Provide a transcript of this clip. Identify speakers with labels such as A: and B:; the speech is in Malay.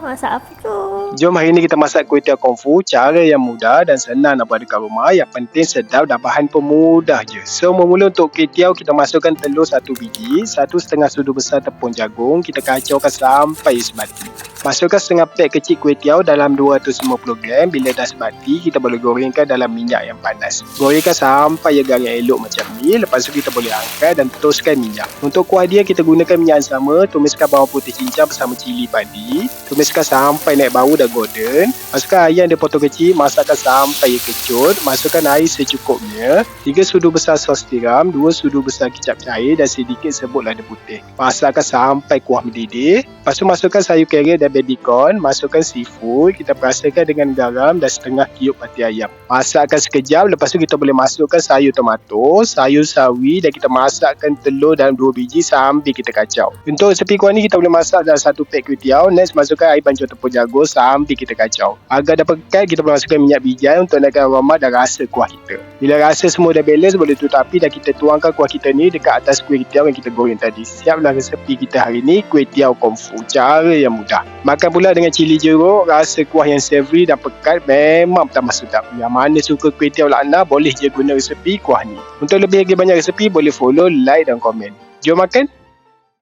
A: Masak apa tu?
B: Jom hari ni kita masak kuih tiaw kung fu. Cara yang mudah dan senang nak buat dekat rumah. Yang penting sedap dan bahan pun mudah je. So, mula untuk kuih tiaw, kita masukkan telur 1 biji, 1,5 sudu besar tepung jagung. Kita kacaukan sampai sebati. Masukkan setengah pack kecil kuih tiaw dalam 250 gram. Bila dah sebati, kita boleh gorengkan dalam minyak yang panas. Gorengkan sampai ia garing elok macam ni. Lepas tu kita boleh angkat dan toskan minyak. Untuk kuah dia, kita gunakan minyak yang sama. Tumiskan bawang putih cincang bersama cili padi. Tumiskan sampai naik bau dah golden. Masukkan ayam dia potong kecil, masakkan sampai ia kecut. Masukkan air secukupnya. 3 sudu besar sos tiram, 2 sudu besar kicap cair dan sedikit serbuk lada putih. Masakkan sampai kuah mendidih. Lepas tu masukkan sayur carrot dan baby corn. Masukkan seafood. Kita perasakan dengan garam dan setengah tiup pati ayam. Masakkan sekejap. Lepas tu kita boleh masukkan sayur tomato, sayur sawi dan kita masakkan telur dalam 2 biji sambil kita kacau. Untuk resepi kuah ni kita boleh masak dalam 1 pack kuih tiaw. Next masukkan air bancuh tepung jagung sambil kita kacau. Agar dah pekat, kita boleh masukkan minyak bijai untuk naikkan aroma dan rasa kuah kita. Bila rasa semua dah balance, boleh tutup api dan kita tuangkan kuah kita ni dekat atas kuih tiaw yang kita goreng tadi. Siaplah resepi kita hari ni, kuih tiaw kung fu. Cara yang mudah. Makan pula dengan cili jeruk, rasa kuah yang savory dan pekat memang tambah sedap. Yang mana suka kuih tiaw lakna, boleh je guna resepi kuah ni. Untuk lebih lagi banyak resepi, boleh follow, like dan komen. Jom makan!